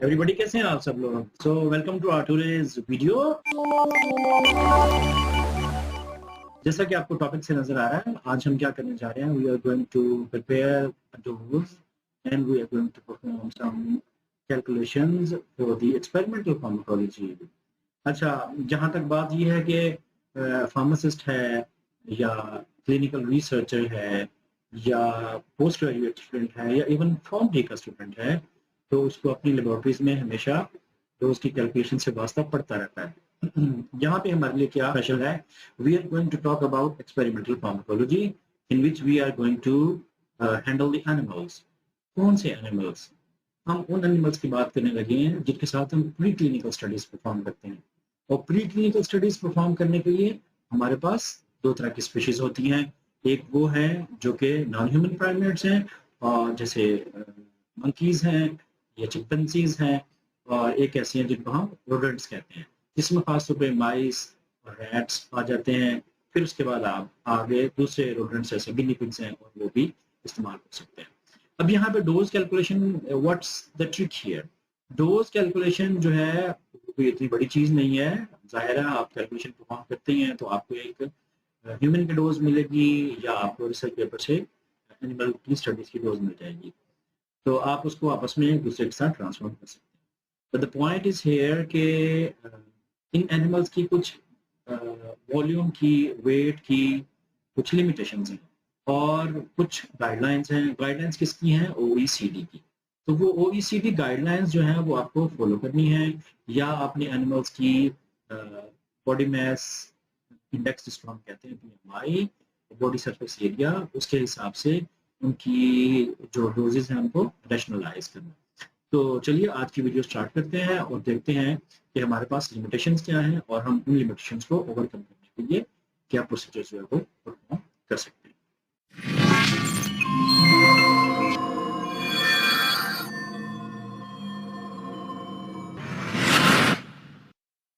Everybody कैसे हैं आप सब लोग। So welcome to our today's video. जैसा कि आपको टॉपिक से नजर आ रहा है, आज हम क्या करने जा रहे हैं। We are going to prepare dose and we are going to perform some calculations for the experimental pharmacology. अच्छा, जहाँ तक बात ये है कि फार्मासिस्ट है या क्लिनिकल रिसर्चर है या पोस्ट ग्रेजुएट स्टूडेंट है या इवन फॉर्म डी का स्टूडेंट है, तो उसको अपनी लेबोरेटरीज में हमेशा डोज की कैलकुलेशन से वास्ता पड़ता रहता है। यहाँ पे हमारे लिए क्या स्पेशल है, we are going to talk about experimental pharmacology in which we are going to handle the animals. कौन से एनिमल्स? हम उन एनिमल्स की बात करने लगे हैं जिनके साथ हम प्री क्लिनिकल स्टडीज परफॉर्म करते हैं। और प्री क्लिनिकल स्टडीज परफॉर्म करने के लिए हमारे पास दो तरह की स्पीशीज होती हैं। एक वो है जो कि नॉन ह्यूमन प्राइमेट्स हैं, और जैसे मंकीज हैं या चिंपैंजीज हैं, और एक ऐसी हैं जिनको हम रोडेंट्स कहते हैं, जिसमें खासतौर पे माइस और रैट्स आ जाते हैं। फिर उसके बाद आप आगे दूसरे रोडेंट्स जैसे गिनी पिग्स हैं और वो भी इस्तेमाल कर सकते हैं। अब यहाँ पे dose calculation, what's the trick here. Dose calculation जो है कोई इतनी बड़ी चीज नहीं है। जाहिर है आप कैलकुलेशन परफॉर्म करते हैं तो आपको एक ह्यूमन की डोज मिलेगी या आपको रिसर्च पेपर से एनिमल की स्टडीज की डोज मिल जाएगी, तो आप उसको आपस में एक दूसरे के साथ ट्रांसफॉर्म कर सकते हैं। But the point is here के इन एनिमल्स की कुछ वॉल्यूम की, वेट की कुछ लिमिटेशंस हैं और कुछ गाइडलाइंस हैं। गाइडलाइंस किसकी हैं? ओईसीडी की। तो वो ओईसीडी गाइडलाइंस जो है वो आपको फॉलो करनी है, या अपने एनिमल्स की बॉडी मास इंडेक्स जिसको हम कहते हैं बीएमआई, बॉडी सरफेस एरिया, उसके हिसाब से उनकी जो डोजेज हैं उनको रैशनलाइज करना। तो चलिए आज की वीडियो स्टार्ट करते हैं और देखते हैं कि हमारे पास लिमिटेशंस क्या हैं और हम उन लिमिटेशंस को ओवरकम करने के लिए क्या प्रोसीजर जो है वो परफॉर्म कर सकते हैं।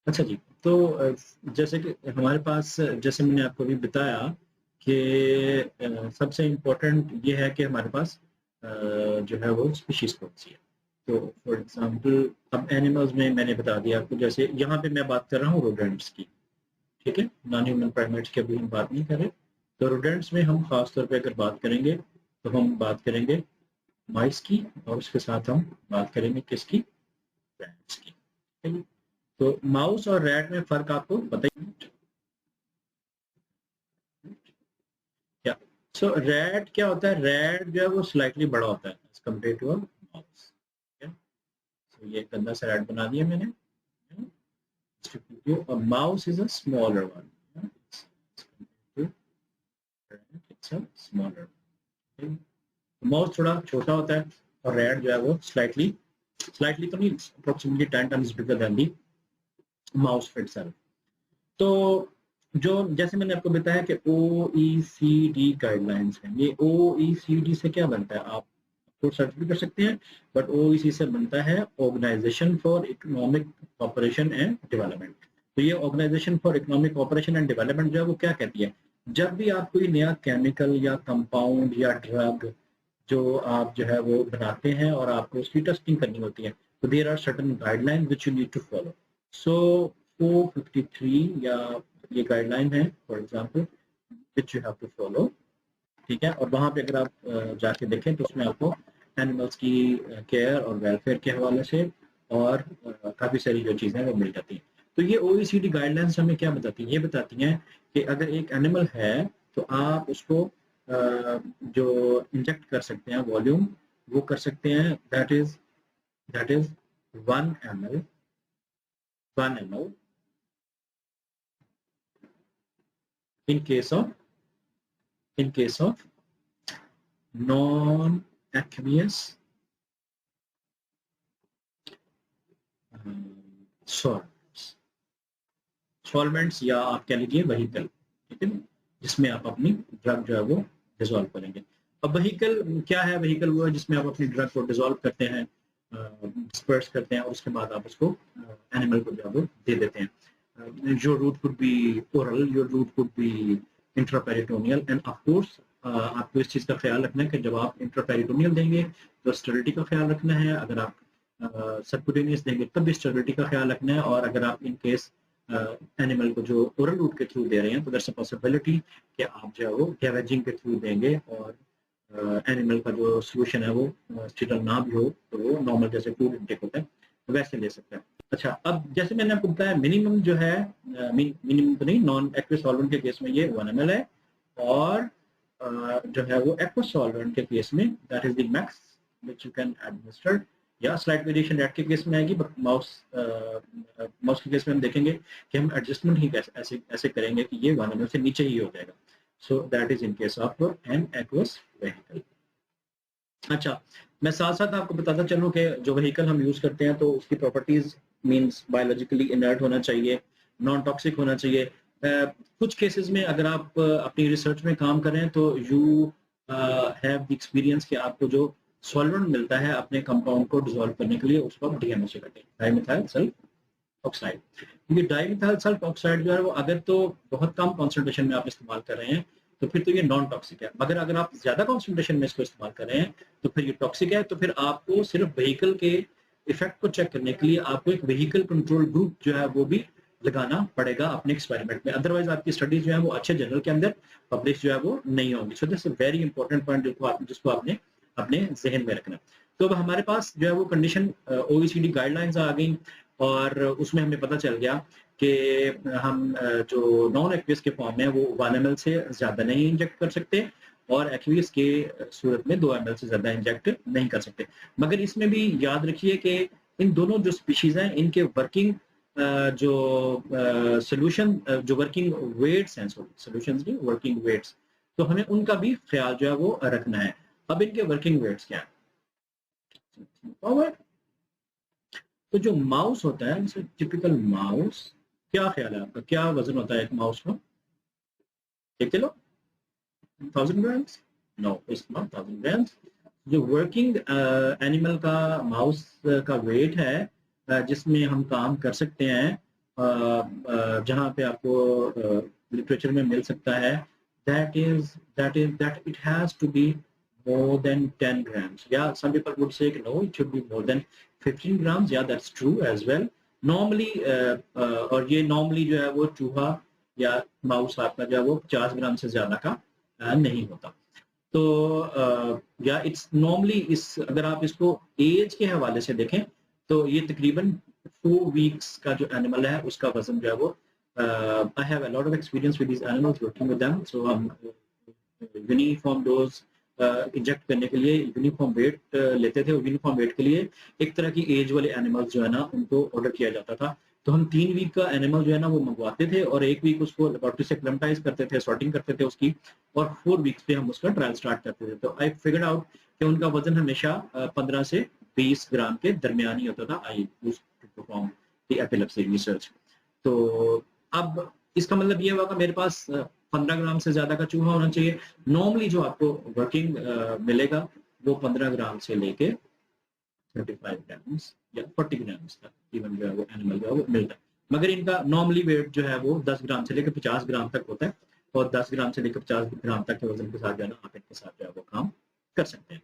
अच्छा जी, तो जैसे कि हमारे पास, जैसे मैंने आपको अभी बताया कि सबसे इम्पोर्टेंट ये है कि हमारे पास जो है वो स्पीशीज कौन सी है। तो फॉर एग्जांपल अब एनिमल्स में मैंने बता दिया आपको, जैसे यहाँ पे मैं बात कर रहा हूँ रोडेंट्स की, ठीक है, नॉन ह्यूमन प्राइमेट्स की अभी हम बात नहीं कर रहे। तो रोडेंट्स में हम खास तौर पे अगर बात करेंगे तो हम बात करेंगे माइस की, और उसके साथ हम बात करेंगे किसकी? रैट्स की, ठीक है। तो माउस और रैट में फर्क आपको बताइए क्या? सो रैट क्या होता है? रैट जो है वो स्लाइटली बड़ा होता है as compared to a mouse. So ये गंदा सा रैट बना दिया मैंने। A mouse is a smaller one. It's a smaller. Mouse थोड़ा छोटा होता है और रैट जो है वो स्लाइटली तो नहीं, अप्रोक्सीमेटली 10 टाइम्स बिगर देन दी माउस इटसेल्फ। तो जो जैसे मैंने आपको बताया कि ओईसीडी गाइडलाइंस हैं, ये ओईसीडी से क्या बनता है आप तो सर्च भी कर सकते हैं, बट ओईसी से बनता है organisation for economic operation and development. तो ये organisation for economic operation and development जो है वो क्या कहती है, जब भी आप कोई नया केमिकल या कंपाउंड या ड्रग जो आप जो है वो बनाते हैं और आपको उसकी टेस्टिंग करनी होती है, तो there are certain guideline which you need to follow. So 453 या ये गाइडलाइन है for example which you have to follow, ठीक है। और वहाँ पे अगर आप जाके देखें तो उसमें आपको एनिमल्स की केयर और वेलफेयर के हवाले से और काफ़ी सारी जो चीज़ें वो मिल जाती हैं। तो ये ओईसीडी गाइडलाइंस हमें क्या बताती हैं? ये बताती हैं कि अगर एक एनिमल है तो आप उसको जो इंजेक्ट कर सकते हैं वॉल्यूम, वो कर सकते हैं that is 1 ml in case of non-aqueous solvents या आप कह लीजिए वहीकल, ठीक है, जिसमें आप अपनी ड्रग जो है वो डिजोल्व करेंगे। अब वहीकल क्या है? वहीकल वो है जिसमें आप अपनी ड्रग को डिजोल्व करते हैं, डिस्पर्स करते हैं, और उसके बाद आप उसको एनिमल को जो है वो दे देते हैं। Your route could be oral, your route could be intraperitoneal, and of course आपको इस चीज़ का ख्याल रखना है कि जब आप इंट्रापेरिटोनियल देंगे तो स्टेरिलिटी का ख्याल रखना है। अगर आप सबक्यूटेनियस देंगे तब भी स्टेबिलिटी का ख्याल रखना है। और अगर आप इन केस एनिमल को जो ओरल रूट के थ्रू दे रहे हैं तो देयर इज अ पॉसिबिलिटी कि आप जो है वो गैवेजिंग के थ्रू देंगे और एनिमल का जो सोल्यूशन है वो स्टीरल ना भी हो तो वो नॉर्मल जैसे फूड इनटेक होता है तो वैसे ले सकते हैं। अच्छा, अब जैसे मैंने आपको बताया मिनिमम जो है मिनिमम तो नहीं, नॉन एक्वस सॉल्वेंट के केस में ये 1 ml है और जो है वो एक्वस सॉल्वेंट के केस में that is the max which you can administer. या स्लाइट वेरिएशन रैट के केस में आएगी, बट माउस माउस के केस में हम देखेंगे कि हम एडजस्टमेंट ही ऐसे ऐसे करेंगे कि ये 1 ml से नीचे ही हो जाएगा। So that is in case of an aqueous vehicle. अच्छा, मैं साथ साथ आपको बताता चलूं कि जो व्हीकल हम यूज करते हैं तो उसकी प्रॉपर्टीज मींस बायोलॉजिकली इनर्ट होना चाहिए, नॉन टॉक्सिक होना चाहिए। कुछ केसेस में अगर आप अपनी रिसर्च में काम कर रहे हैं तो यू हैव द एक्सपीरियंस कि आपको जो सॉल्वेंट मिलता है अपने कंपाउंड को डिसॉल्व करने के लिए उसको आप डीएमओ से करते हैं, डाइमिथाइल सल्फ ऑक्साइड। क्योंकि डाइमिथाइल सल्फ ऑक्साइड जो है वो अगर तो बहुत कम कॉन्सेंट्रेशन में आप इस्तेमाल कर रहे हैं तो फिर तो ये नॉन टॉक्सिक है, मगर अगर आप ज्यादा कॉन्सेंट्रेशन में इसको इस्तेमाल कर रहे हैं तो फिर ये टॉक्सिक है। तो फिर आपको सिर्फ व्हीकल के इफेक्ट को चेक करने के लिए आपको एक व्हीकल कंट्रोल ग्रुप जो है वो भी लगाना पड़ेगा अपने एक्सपेरिमेंट में, अदरवाइज आपकी स्टडीज जो है वो अच्छे जर्नल के अंदर पब्लिश जो है वो नहीं होंगी। So this is very important point जिसको आपने अपने जहन में रखना। तो अब हमारे पास जो है वो कंडीशन OECD गाइडलाइंस आ गई और उसमें हमें पता चल गया कि हम जो नॉन एक्वियस के फॉर्म में वो 1 ml से ज्यादा नहीं इंजेक्ट कर सकते और एक्वियस के सूरत में 2 ml से ज्यादा इंजेक्ट नहीं कर सकते। मगर इसमें भी याद रखिए कि इन दोनों जो स्पीशीज हैं इनके वर्किंग जो सोल्यूशन जो वर्किंग वेट्स हैं, सोल्यूशंस नहीं वर्किंग वेट्स, तो हमें उनका भी ख्याल जो है वो रखना है। अब इनके वर्किंग वेट्स क्या है? तो जो माउस होता है जैसे टिपिकल माउस, क्या ख्याल है आपका, क्या वजन होता है एक माउस का? 1 kilo, 1000 grams? No, it's not 1000 grams. जो वर्किंग एनिमल का माउस का वेट है जिसमें हम काम कर सकते हैं, जहाँ पे आपको लिटरेचर में मिल सकता है, that it has to be more than 10 grams. Yeah, some people would say no, it should be more than 15 grams. Yeah, that's true as well. Normally और ये normally जो है वो चूहा या माउस आपका जो है वो 50 ग्राम से ज्यादा का नहीं होता। तो या इट्स नॉर्मली इस अगर आप इसको एज के हवाले से देखें तो ये तकरीबन 4 वीक्स का जो एनिमल है उसका वजन जो है वो I have a lot of experience with these animals working with them. So हम यूनिफॉर्म डोज इंजेक्ट करने के लिए यूनिफॉर्म वेट लेते थे और यूनिफॉर्म वेट के लिए एक तरह की एज वाले एनिमल्स जो है ना उनको ऑर्डर किया जाता था। तो हम 3 वीक का एनिमल जो है ना वो मंगवाते थे और 1 वीक उसको लेबोरेटरी से एक्लेमेटाइज करते थे, सॉर्टिंग करते थे उसकी, और 4 वीक्स पे हम उसका ट्रायल स्टार्ट करते थे। तो आई फिगर्ड आउट कि उनका वजन हमेशा 15 से 20 ग्राम के दरमियान ही होता था। I used to perform the epilepsy research. तो अब इसका मतलब ये होगा मेरे पास 15 ग्राम से ज्यादा का चूहा होना चाहिए। नॉर्मली जो आपको वर्किंग मिलेगा वो 15 ग्राम से लेके 35 ग्राम्स या 40 ग्राम्स तक इवन जो है वो एनिमल जो है वो मिलता है। मगर इनका नॉर्मली वेट जो है वो 10 ग्राम से लेकर 50 ग्राम तक होता है और 10 ग्राम से लेकर 50 ग्राम तक के वजन के साथ जो है ना आप इनके साथ जो है वो काम कर सकते हैं।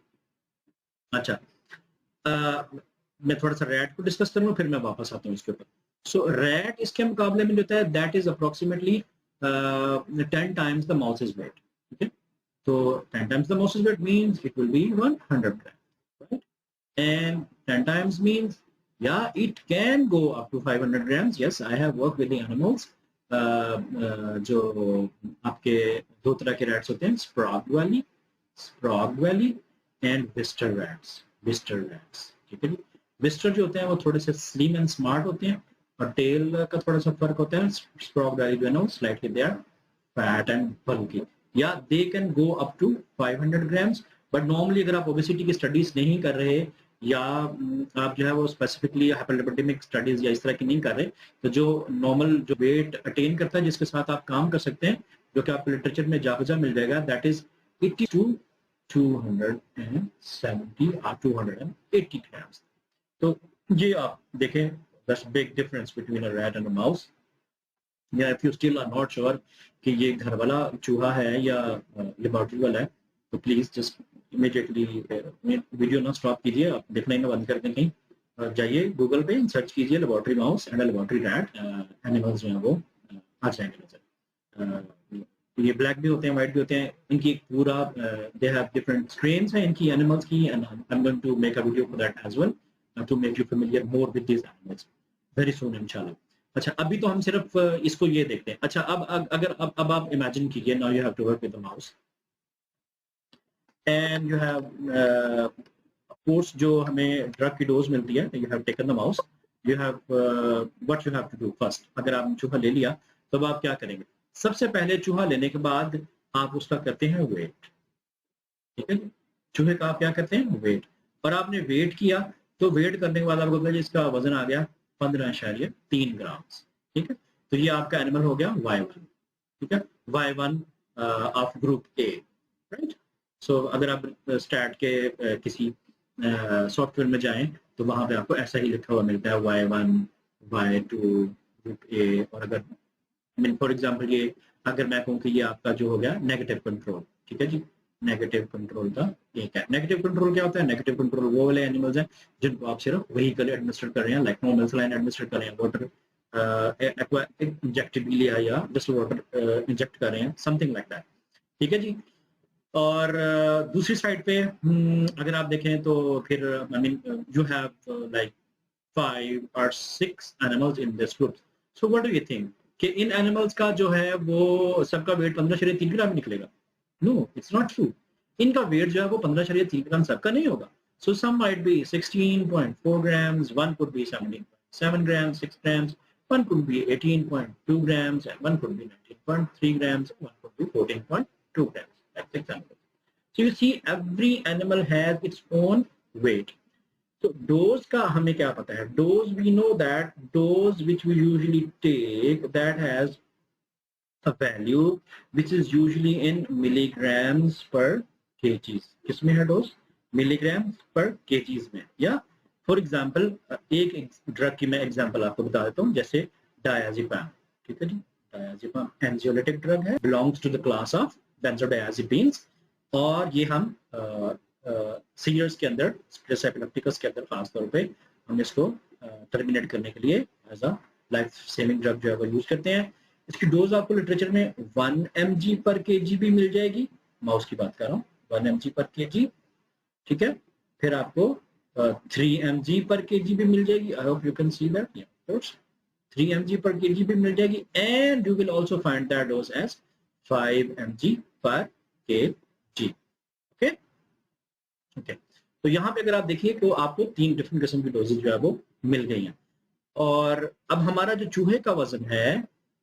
अच्छा, मैं थोड़ा सा रैट को डिस्कस करूंगा फिर मैं वापस आता हूँ इसके ऊपर। सो रैट इसके मुकाबले में जो है that is approximately 10 times the mouse's weight. Okay, so 10 times the mouse's weight means it will be 100 grams, right? And 10 times means yeah, it can go up to 500 grams. Yes, I have worked with the animals. जो आपके 2 तरह के rats होते हैं, स्प्रॉग वाली and विस्टर rats. ठीक है, विस्टर जो होते हैं वो थोड़े से स्लिम एंड स्मार्ट होते हैं और टेल का थोड़ा सा फर्क होता है। स्प्रॉग वाली जो है ना slightly they are fat and bulky, या they can go up to 500 grams. But normally अगर आप ओबेसिटी की स्टडीज नहीं कर रहे या आप जो है वो स्पेसिफिकली हाइपरलिपिडेमिक स्टडीज या इस तरह की नहीं कर रहे, तो जो नॉर्मल जो वेट अटेन करता है जिसके साथ आप काम कर सकते हैं, जो कि आपको लिटरेचर में जागजा मिल जाएगा, that is 80 to 270 or 280 grams. तो ये आप देखें, that's big difference between a rat and a mouse. Yeah, if you still are not sure कि ये घर वाला चूहा है या लेबोरेटरी वाला है, तो प्लीज जस्ट इमीडिएटली वीडियो ना स्टॉप कीजिए, आप देखना ही ना बंद कर दें कहीं, जाइए गूगल पे सर्च कीजिए laboratory mouse and laboratory rat, animals जो हैं वो आ जाएंगे नजर। ये ब्लैक भी होते हैं, व्हाइट भी होते हैं, इनकी एक पूरा दे हैव डिफरेंट स्ट्रेन्स हैं इनकी एनिमल्स की, and I am going to make a video for that as well to make you familiar more with this animals very soon इंशाल्लाह। अच्छा, अभी तो हम सिर्फ इसको ये देखते हैं। अच्छा, अब आप इमेजिन कीजिए, now you have to work with the mouse and you have course जो हमें ड्रग की डोज मिलती है, you have taken the mouse, you have what you have to do first. अगर आपने चूहा ले लिया तो अब आप क्या करेंगे? सबसे पहले चूहा लेने के बाद आप उसका करते हैं वेट, ठीक है? चूहे का आप क्या करते हैं? वेट। और आपने वेट किया तो वेट करने के बाद आपको पता है इसका वजन आ गया 15.3 ग्राम, ठीक है? तो ये आपका एनिमल हो गया Y1, ठीक है? Y1 of group A, right? So अगर आप स्टैट के किसी सॉफ्टवेयर में जाएं तो वहां पे आपको ऐसा ही लिखा हुआ मिलता है Y1, Y2 ग्रुप ए। और अगर फॉर एग्जाम्पल ये अगर मैं कहूँ कि ये आपका जो हो गया नेगेटिव कंट्रोल, ठीक है जी, नेगेटिव कंट्रोल का एक है। नेगेटिव कंट्रोल क्या होता है? नेगेटिव कंट्रोल वो वाले एनिमल्स हैं जिनको आप सिर्फ व्हीकल एडमिनिस्टर कर रहे हैं, लाइक नॉर्मल सलाइन एडमिनिस्टर कर रहे हैं, वाटर इंजेक्टिवली या जस्ट वाटर इंजेक्ट कर रहे हैं, समथिंग लाइक दैट, ठीक है जी। और दूसरी साइड पे अगर आप देखें तो फिर I mean you have like 5 or 6 animals in this group. So what do you think कि इन एनिमल्स का जो है वो सबका वेट 15.3 ग्राम निकलेगा? No, it's not true. इनका वेट जो है वो 15.3 ग्राम सबका नहीं होगा। So some might be 16.4 grams, one could be 17.7 grams, 6 grams, one could be 18.2 grams, and one could be 19.3 grams, one could be 14.2 grams. That's example. So you see, every animal has its own weight. तो dose का हमें क्या पता है? Dose we know that dose which we usually take that has a value which is usually in milligrams per kgs. किसमें है dose? Milligrams per KGs में। या फॉर एग्जांपल एक ड्रग की मैं एग्जांपल आपको बता देता हूँ, जैसे डायज़ेपाम, ठीक है जी। डायज़ेपाम एंजियोलिटिक ड्रग है, belongs to the class of benzodiazepines, और ये हम सीयर्स के अंदर, स्ट्रेस एपिलेप्टिकस के अंदर खास तौर पे हम इसको टर्मिनेट करने के लिए as a life saving drug जो है वो यूज करते हैं। इसकी डोज आपको लिटरेचर में 1 mg पर केजी भी मिल जाएगी, माउस की बात कर रहा हूँ, 1 mg पर केजी, ठीक है। फिर आपको 3 mg पर केजी भी मिल जाएगी। I hope you can see that, 3 mg per kg भी मिल जाएगी, and you will also find that dose as 5 mg per kg. Okay, तो यहाँ पे अगर आप देखिए तो आपको 3 डिफरेंट किस्म की डोजेज जो है वो मिल गई हैं। और अब हमारा जो चूहे का वजन है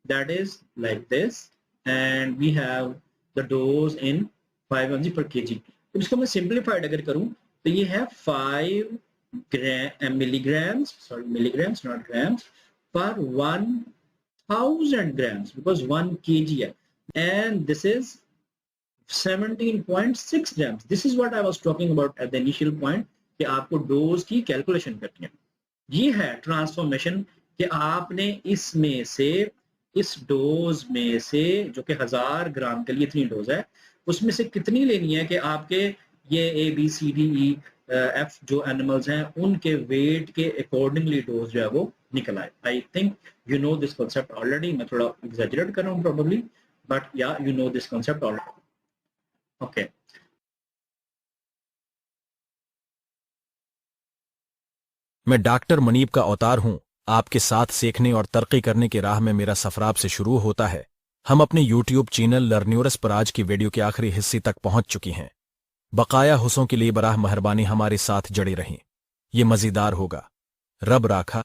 that is like this, and we have the dose in 5 mg per kg. तो इसको मैं सिंपलीफाइड अगर करूं तो ये है 5 milligrams, sorry milligrams not grams, per 1000 grams, because 1 kg है, and this is 17.6 grams. This is what I was talking about at the initial point कि आपको डोज की कैलकुलेशन करनी है। ये है ट्रांसफॉर्मेशन कि आपने इसमें से, इस डोज में से जो कि 1000 ग्राम के लिए इतनी डोज है, उसमें से कितनी लेनी है कि आपके ये ABCDE F जो एनिमल्स हैं उनके वेट के अकॉर्डिंगली डोज जो है वो निकल आए। I think you know this concept already. मैं थोड़ा एग्जैजरेट कर रहा हूँ प्रोबेबली, बट या you know this concept already. Okay, मैं डॉक्टर मुनीब का अवतार हूं। आपके साथ सीखने और तरक्की करने की राह में मेरा सफर आपसे शुरू होता है। हम अपने YouTube चैनल लर्न्यूरस पर आज की वीडियो के आखिरी हिस्से तक पहुंच चुकी हैं। बकाया हुस्सों के लिए बराह मेहरबानी हमारे साथ जड़े रहें, ये मज़ेदार होगा। रब राखा।